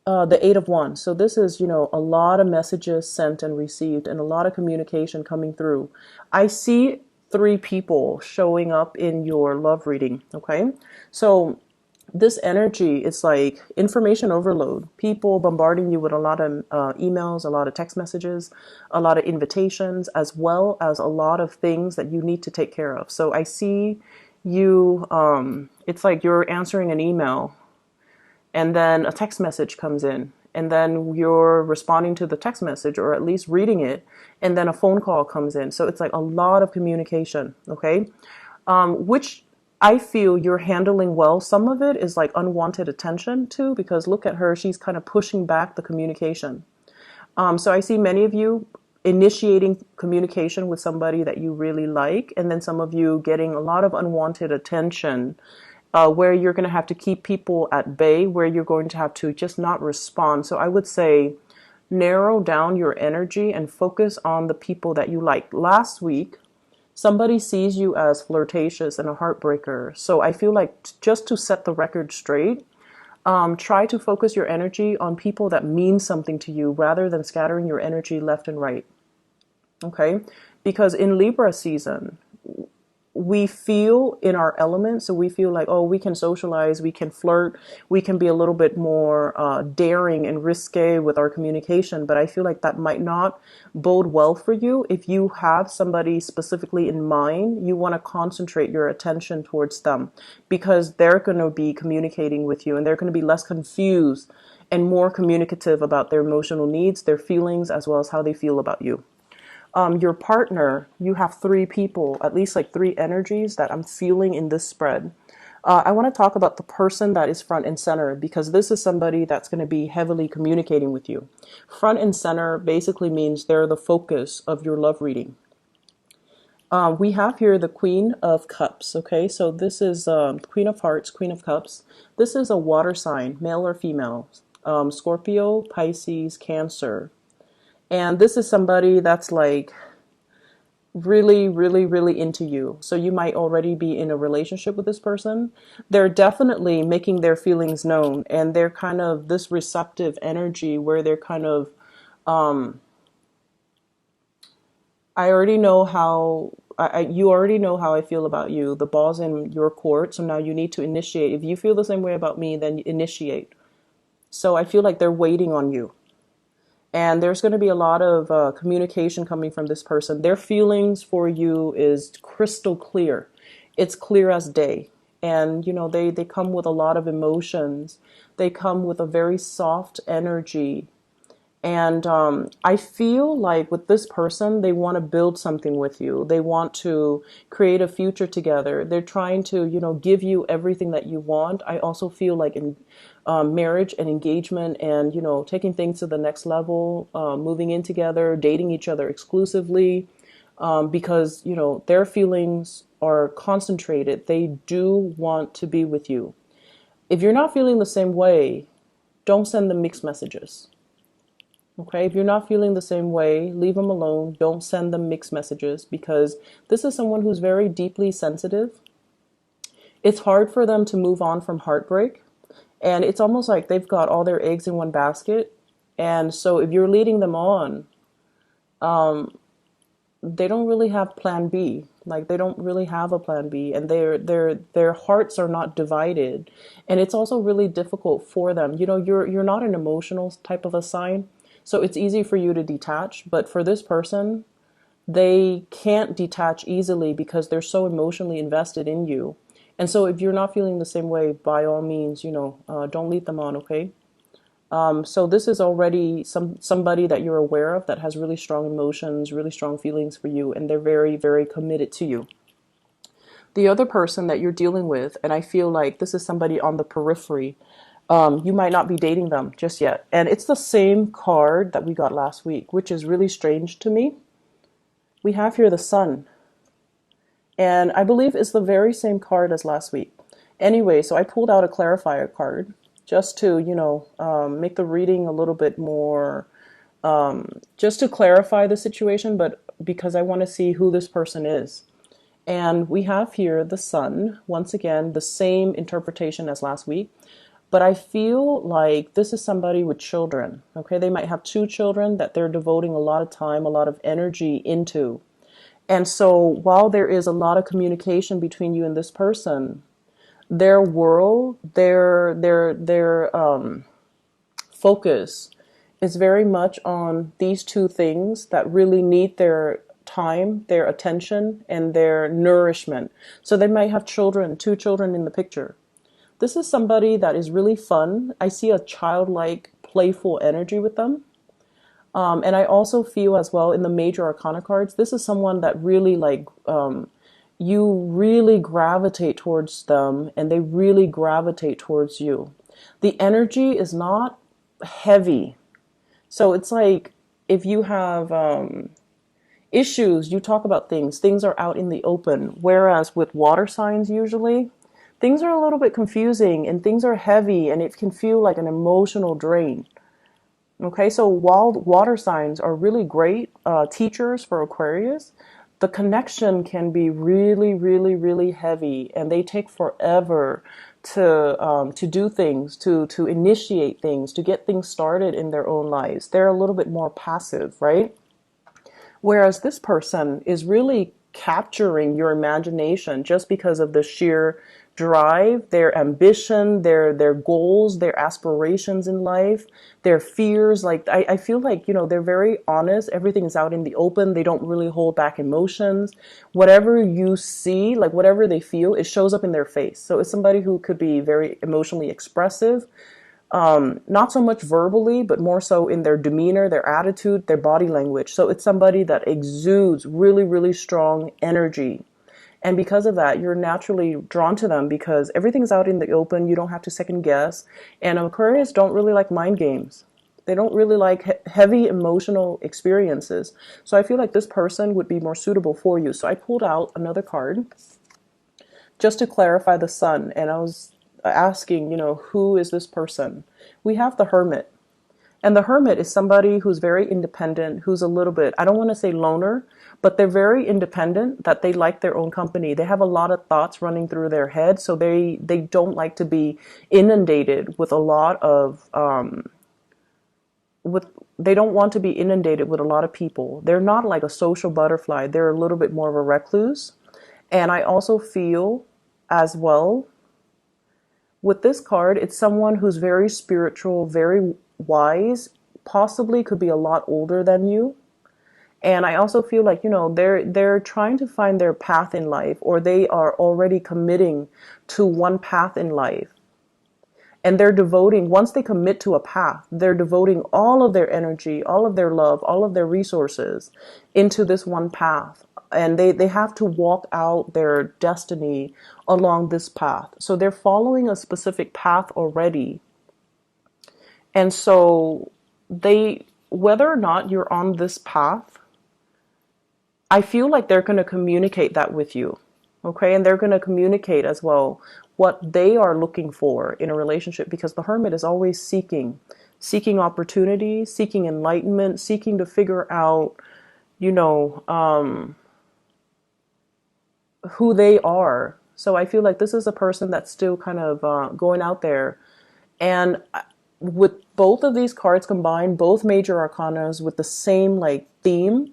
the Eight of Wands. So this is, a lot of messages sent and received and a lot of communication coming through. I see three people showing up in your love reading. Okay. So this energy is like information overload. People bombarding you with a lot of emails, a lot of text messages, a lot of invitations, as well as a lot of things that you need to take care of. So I see you, it's like you're answering an email and then a text message comes in and then you're responding to the text message or at least reading it, and then a phone call comes in. So it's like a lot of communication. Okay. Which I feel you're handling well. Some of it is like unwanted attention too, because look at her, she's kind of pushing back the communication. So I see many of you initiating communication with somebody that you really like, and then some of you getting a lot of unwanted attention, where you're going to have to keep people at bay, where you're going to have to just not respond. So I would say narrow down your energy and focus on the people that you like. Last week, somebody sees you as flirtatious and a heartbreaker. So I feel like just to set the record straight, try to focus your energy on people that mean something to you rather than scattering your energy left and right. Okay? Because in Libra season, we feel in our element. So we feel like, oh, we can socialize, we can flirt, we can be a little bit more daring and risque with our communication. But I feel like that might not bode well for you. If you have somebody specifically in mind, you want to concentrate your attention towards them, because they're going to be communicating with you and they're going to be less confused and more communicative about their emotional needs, their feelings, as well as how they feel about you. Your partner, you have three people, at least like three energies that I'm feeling in this spread. I want to talk about the person that is front and center, because this is somebody that's going to be heavily communicating with you. Front and center basically means they're the focus of your love reading. We have here the Queen of Cups. Okay, so this is Queen of Hearts, Queen of Cups. This is a water sign, male or female, Scorpio, Pisces, Cancer. And this is somebody that's like really, really, really into you. So you might already be in a relationship with this person. They're definitely making their feelings known, and they're kind of this receptive energy where they're kind of, I already know how, you already know how I feel about you. The ball's in your court. So now you need to initiate. If you feel the same way about me, then initiate. So I feel like they're waiting on you. And there's going to be a lot of communication coming from this person. Their feelings for you is crystal clear. It's clear as day. And, they come with a lot of emotions. They come with a very soft energy. And I feel like with this person, they want to build something with you. They want to create a future together. They're trying to, give you everything that you want. I also feel like in marriage and engagement and, taking things to the next level, moving in together, dating each other exclusively, because, their feelings are concentrated. They do want to be with you. If you're not feeling the same way, don't send them mixed messages. Okay, if you're not feeling the same way, leave them alone. Don't send them mixed messages, because this is someone who's very deeply sensitive. It's hard for them to move on from heartbreak. And it's almost like they've got all their eggs in one basket. And so if you're leading them on, they don't really have plan B. Like they don't really have a plan B, and their hearts are not divided. And it's also really difficult for them. You're not an emotional type of a sign. So it's easy for you to detach, but for this person, they can't detach easily because they're so emotionally invested in you. And so if you're not feeling the same way, by all means, don't lead them on, okay? So this is already somebody that you're aware of that has really strong emotions, really strong feelings for you, and they're very, very committed to you. The other person that you're dealing with, and I feel like this is somebody on the periphery, you might not be dating them just yet. And it's the same card that we got last week, which is really strange to me. We have here the Sun. And I believe it's the very same card as last week. Anyway, so I pulled out a clarifier card just to, make the reading a little bit more, just to clarify the situation, but because I want to see who this person is. And we have here the Sun, once again, the same interpretation as last week. But I feel like this is somebody with children. Okay, they might have two children that they're devoting a lot of time, a lot of energy into. And so while there is a lot of communication between you and this person, their world, their focus is very much on these two things that really need their time, their attention, and their nourishment. So they might have children, two children in the picture. This is somebody that is really fun. I see a childlike, playful energy with them. And I also feel as well in the major arcana cards, this is someone that really you really gravitate towards them and they really gravitate towards you. The energy is not heavy. So it's like if you have issues, you talk about things are out in the open. Whereas with water signs, usually, things are a little bit confusing and things are heavy and it can feel like an emotional drain. Okay, so while water signs are really great teachers for Aquarius, the connection can be really, really, really heavy, and they take forever to do things, to initiate things, to get things started in their own lives. They're a little bit more passive, right? Whereas this person is really capturing your imagination just because of the sheer drive, their ambition, their goals, their aspirations in life, their fears. Like I feel like, they're very honest. Everything is out in the open. They don't really hold back emotions. Whatever you see, like whatever they feel, it shows up in their face. So it's somebody who could be very emotionally expressive. Not so much verbally, but more so in their demeanor, their attitude, their body language. So it's somebody that exudes really, really strong energy. And because of that, you're naturally drawn to them because everything's out in the open. You don't have to second guess. And Aquarius don't really like mind games. They don't really like heavy emotional experiences. So I feel like this person would be more suitable for you. So I pulled out another card just to clarify the sun. And I was asking, who is this person? We have the Hermit. And the Hermit is somebody who's very independent, who's a little bit, I don't want to say loner, but they're very independent, that they like their own company. They have a lot of thoughts running through their head, so they don't like to be inundated with a lot of, they don't want to be inundated with a lot of people. They're not like a social butterfly. They're a little bit more of a recluse. And I also feel as well, with this card, it's someone who's very spiritual, very wise, possibly could be a lot older than you. And I also feel like, they're trying to find their path in life, or they are already committing to one path in life. And they're devoting, once they commit to a path, they're devoting all of their energy, all of their love, all of their resources into this one path. And they have to walk out their destiny along this path. So they're following a specific path already. And so whether or not you're on this path, I feel like they're going to communicate that with you. Okay. And they're going to communicate as well what they are looking for in a relationship, because the Hermit is always seeking opportunity, seeking enlightenment, seeking to figure out, who they are. So I feel like this is a person that's still kind of going out there. And with both of these cards combined, both major arcanas with the same theme,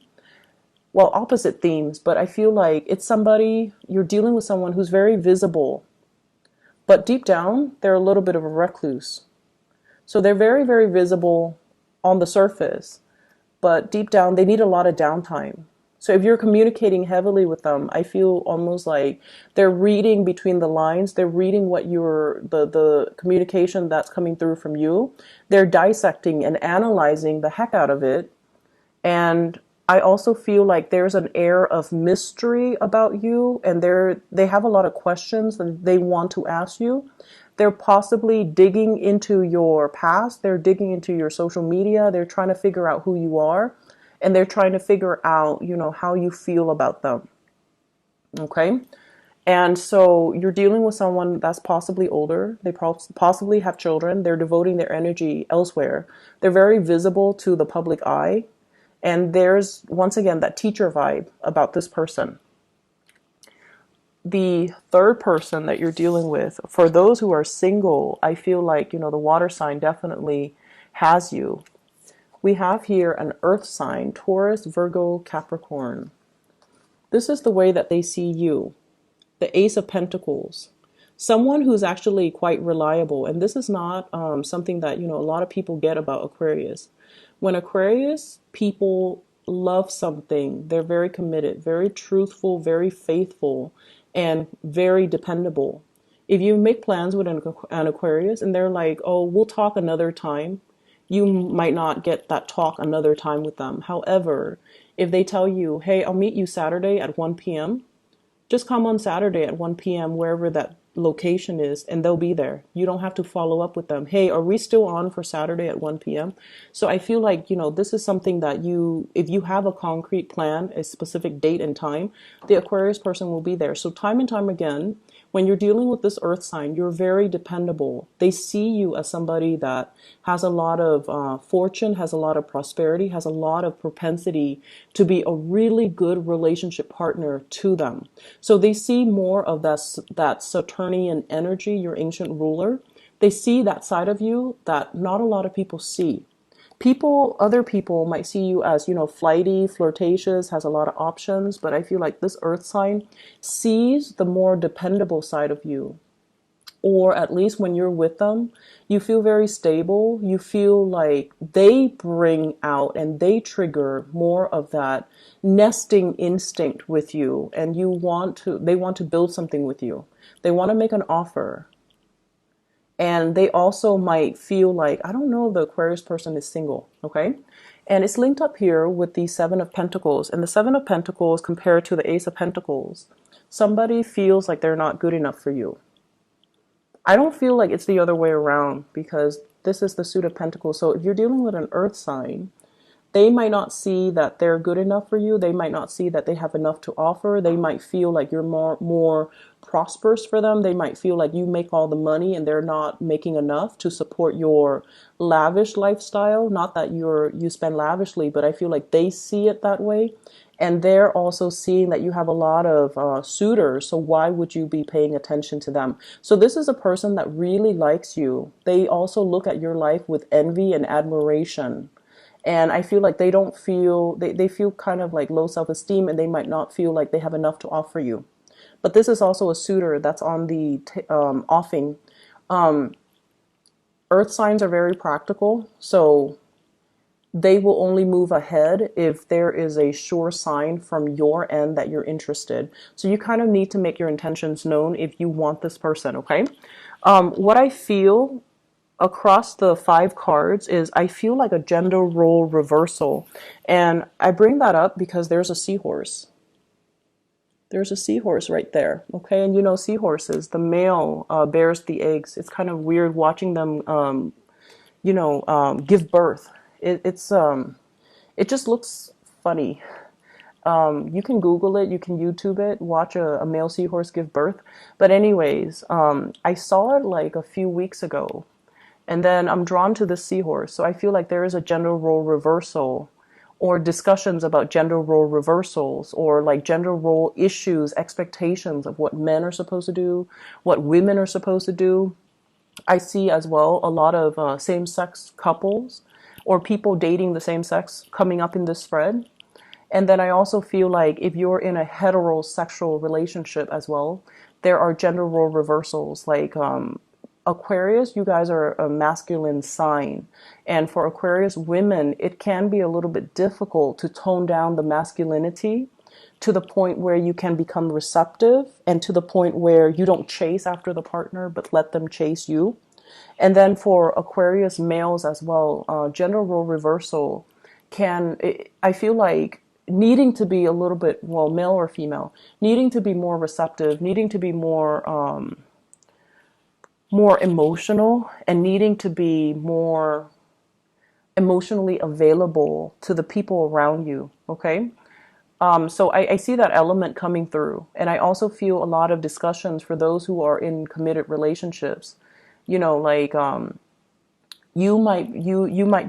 well, opposite themes, but I feel like it's somebody, you're dealing with someone who's very visible, but deep down, they're a little bit of a recluse. So they're very, very visible on the surface, but deep down, they need a lot of downtime. So if you're communicating heavily with them, I feel almost like they're reading between the lines. They're reading what the communication that's coming through from you. They're dissecting and analyzing the heck out of it. And I also feel like there's an air of mystery about you, and they have a lot of questions that they want to ask you. They're possibly digging into your past. They're digging into your social media. They're trying to figure out who you are. And they're trying to figure out, how you feel about them. Okay? And so you're dealing with someone that's possibly older. They possibly have children. They're devoting their energy elsewhere. They're very visible to the public eye. And there's, once again, that teacher vibe about this person. the third person that you're dealing with, for those who are single, I feel like, the water sign definitely has you. We have here an earth sign, Taurus, Virgo, Capricorn. This is the way that they see you. The Ace of Pentacles. Someone who's actually quite reliable. And this is not something that, a lot of people get about Aquarius. When Aquarius people love something, they're very committed, very truthful, very faithful, and very dependable. If you make plans with an Aquarius and they're like, oh, we'll talk another time, you might not get that talk another time with them. However, if they tell you, hey, I'll meet you Saturday at 1 p.m., just come on Saturday at 1 p.m., wherever that location is, and they'll be there. You don't have to follow up with them. Hey, are we still on for Saturday at 1 p.m.? So I feel like, this is something that if you have a concrete plan, a specific date and time, the Aquarius person will be there. So time and time again, when you're dealing with this earth sign, you're very dependable. They see you as somebody that has a lot of fortune, has a lot of prosperity, has a lot of propensity to be a really good relationship partner to them. So they see more of that Saturnian energy, your ancient ruler. They see that side of you that not a lot of people see. Other people might see you as, flighty, flirtatious, has a lot of options, but I feel like this earth sign sees the more dependable side of you. Or at least when you're with them, you feel very stable. You feel like they bring out and they trigger more of that nesting instinct with you, and they want to build something with you. They want to make an offer. And they also might feel like, I don't know if the Aquarius person is single, okay? And it's linked up here with the Seven of Pentacles. And the Seven of Pentacles compared to the Ace of Pentacles, somebody feels like they're not good enough for you. I don't feel like it's the other way around, because this is the Suit of Pentacles. So if you're dealing with an earth sign, they might not see that they're good enough for you. They might not see that they have enough to offer. They might feel like you're more prosperous for them. They might feel like you make all the money and they're not making enough to support your lavish lifestyle. Not that you spend lavishly, but I feel like they see it that way. And they're also seeing that you have a lot of suitors. So why would you be paying attention to them? So this is a person that really likes you. They also look at your life with envy and admiration. And I feel like they feel kind of like low self-esteem, and they might not feel like they have enough to offer you. But this is also a suitor that's on the offing. Earth signs are very practical, so they will only move ahead if there is a sure sign from your end that you're interested. So you kind of need to make your intentions known if you want this person, okay? What I feel across the 5 cards is I feel like a gender role reversal. And I bring that up because there's a seahorse. There's a seahorse right there. Okay. And seahorses, the male bears the eggs. It's kind of weird watching them, give birth. It just looks funny. You can Google it, you can YouTube it, watch a male seahorse give birth. But anyways, I saw it like a few weeks ago. And then I'm drawn to the seahorse. So I feel like there is a gender role reversal, or discussions about gender role reversals, or like gender role issues, expectations of what men are supposed to do, what women are supposed to do. I see as well a lot of same-sex couples or people dating the same sex coming up in this thread. And then I also feel like if you're in a heterosexual relationship as well, there are gender role reversals, like Aquarius, you guys are a masculine sign. And for Aquarius women, it can be a little bit difficult to tone down the masculinity to the point where you can become receptive, and to the point where you don't chase after the partner, but let them chase you. And then for Aquarius males as well, gender role reversal I feel like needing to be a little bit, well, male or female, needing to be more receptive, needing to be more emotional, and needing to be more emotionally available to the people around you, okay? So I see that element coming through. And I also feel a lot of discussions for those who are in committed relationships. You might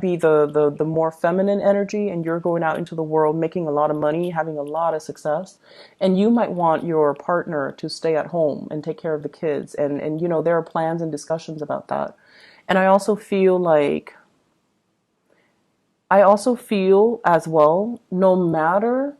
be the more feminine energy, and you're going out into the world making a lot of money, having a lot of success, and you might want your partner to stay at home and take care of the kids, and there are plans and discussions about that. And I also feel as well, no matter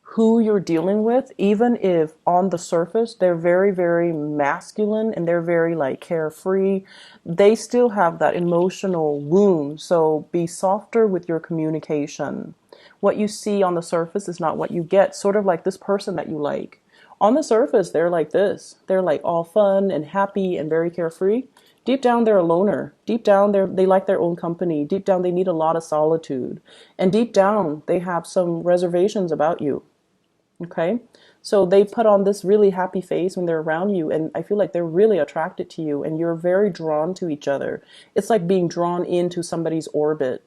who you're dealing with, even if on the surface they're very, very masculine and they're very like carefree, they still have that emotional wound. So be softer with your communication. What you see on the surface is not what you get, sort of like this person that you like. On the surface, they're like this. They're like all fun and happy and very carefree. Deep down, they're a loner. Deep down, they like their own company. Deep down, they need a lot of solitude. And deep down, they have some reservations about you. Okay. So they put on this really happy face when they're around you. And I feel like they're really attracted to you and you're very drawn to each other. It's like being drawn into somebody's orbit.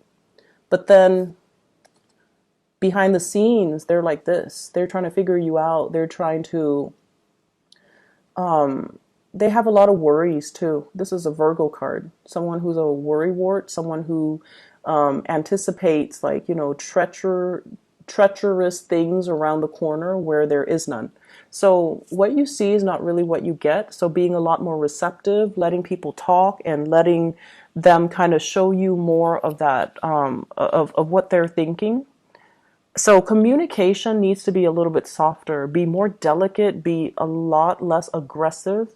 But then behind the scenes, they're like this. They're trying to figure you out. They're trying to, they have a lot of worries too. This is a Virgo card. Someone who's a worrywart, someone who anticipates like, treacherous things around the corner where there is none. So what you see is not really what you get. So being a lot more receptive, letting people talk and letting them kind of show you more of that, of what they're thinking. So communication needs to be a little bit softer, be more delicate, be a lot less aggressive.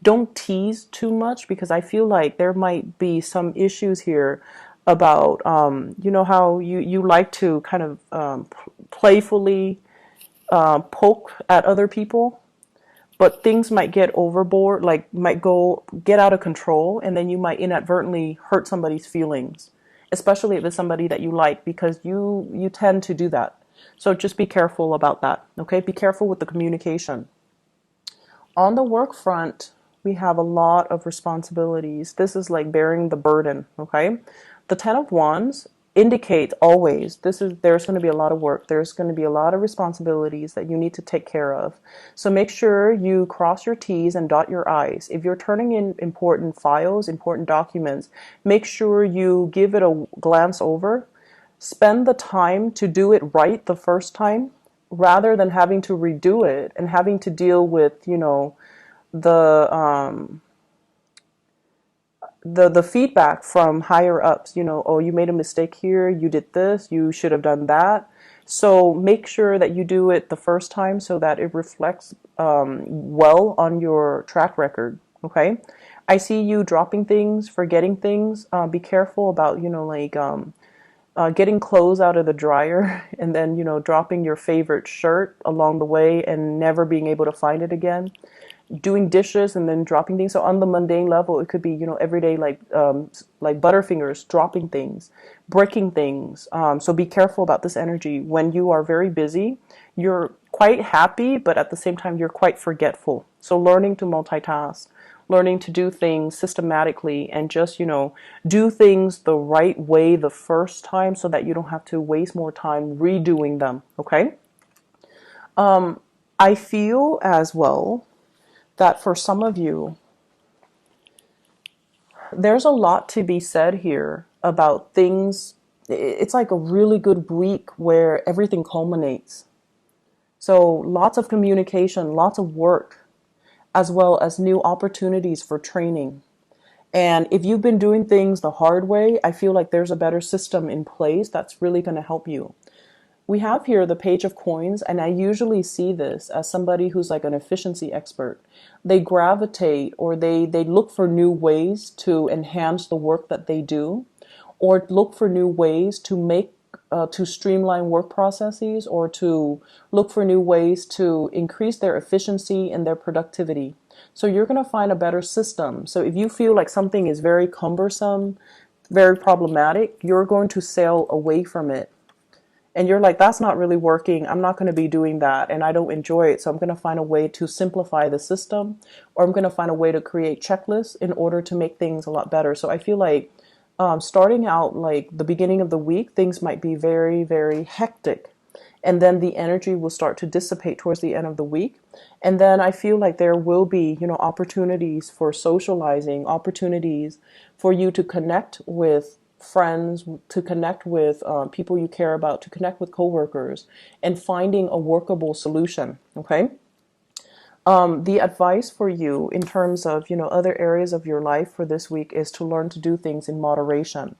Don't tease too much because I feel like there might be some issues here about, how you like to kind of playfully poke at other people, but things might get overboard, like might get out of control, and then you might inadvertently hurt somebody's feelings, especially if it's somebody that you like, because you tend to do that. So just be careful about that. Okay, be careful with the communication. On the work front, we have a lot of responsibilities. This is like bearing the burden. Okay, the Ten of Wands indicates always there's going to be a lot of work. There's going to be a lot of responsibilities that you need to take care of. So make sure you cross your T's and dot your I's. If you're turning in important files, important documents, make sure you give it a glance over. Spend the time to do it right the first time rather than having to redo it and having to deal with, the the feedback from higher ups, oh, you made a mistake here, you did this, you should have done that. So make sure that you do it the first time so that it reflects well on your track record. Okay. I see you dropping things, forgetting things. Be careful about, getting clothes out of the dryer and then, dropping your favorite shirt along the way and never being able to find it again. Doing dishes and then dropping things. So on the mundane level, it could be, every day, like Butterfingers, dropping things, breaking things. So be careful about this energy. When you are very busy, you're quite happy, but at the same time, you're quite forgetful. So learning to multitask, learning to do things systematically and just, do things the right way the first time so that you don't have to waste more time redoing them. Okay. I feel as well that for some of you, there's a lot to be said here about things. It's like a really good week where everything culminates. So lots of communication, lots of work, as well as new opportunities for training. And if you've been doing things the hard way, I feel like there's a better system in place that's really going to help you. We have here the Page of Coins, and I usually see this as somebody who's like an efficiency expert. They gravitate or they look for new ways to enhance the work that they do, or look for new ways to streamline work processes, or to look for new ways to increase their efficiency and their productivity. So you're going to find a better system. So if you feel like something is very cumbersome, very problematic, you're going to sail away from it. And you're like, that's not really working. I'm not going to be doing that. And I don't enjoy it. So I'm going to find a way to simplify the system, or I'm going to find a way to create checklists in order to make things a lot better. So I feel like starting out like the beginning of the week, things might be very, very hectic. and then the energy will start to dissipate towards the end of the week. And then I feel like there will be, opportunities for socializing, opportunities for you to connect with friends, to connect with people you care about, to connect with coworkers, and finding a workable solution. Okay. The advice for you in terms of, other areas of your life for this week is to learn to do things in moderation.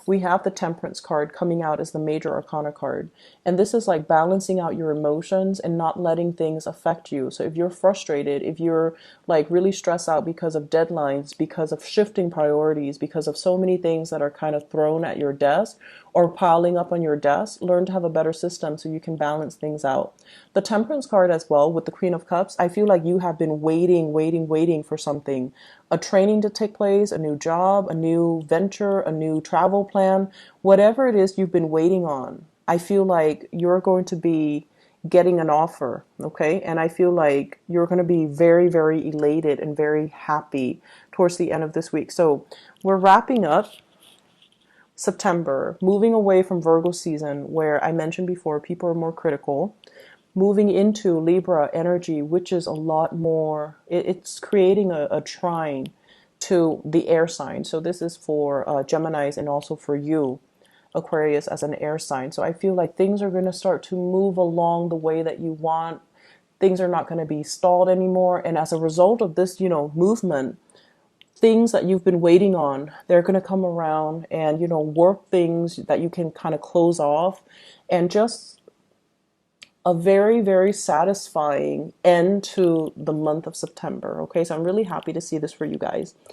We have the Temperance card coming out as the major arcana card. And this is like balancing out your emotions and not letting things affect you. So if you're frustrated, if you're like really stressed out because of deadlines, because of shifting priorities, because of so many things that are kind of thrown at your desk or piling up on your desk, learn to have a better system so you can balance things out. The Temperance card as well with the Queen of Cups, I feel like you have been waiting for something, a training to take place, a new job, a new venture, a new travel plan, whatever it is you've been waiting on. I feel like you're going to be getting an offer, okay? And I feel like you're going to be very, very elated and very happy towards the end of this week. So we're wrapping up September, moving away from Virgo season, where I mentioned before, people are more critical, moving into Libra energy, which is a lot more, it's creating a trine to the air sign. So this is for Geminis and also for you, Aquarius, as an air sign. So I feel like things are going to start to move along the way that you want. Things are not going to be stalled anymore. And as a result of this, movement, things that you've been waiting on, they're going to come around and, work things that you can kind of close off, and just a very, very satisfying end to the month of September. Okay, so I'm really happy to see this for you guys.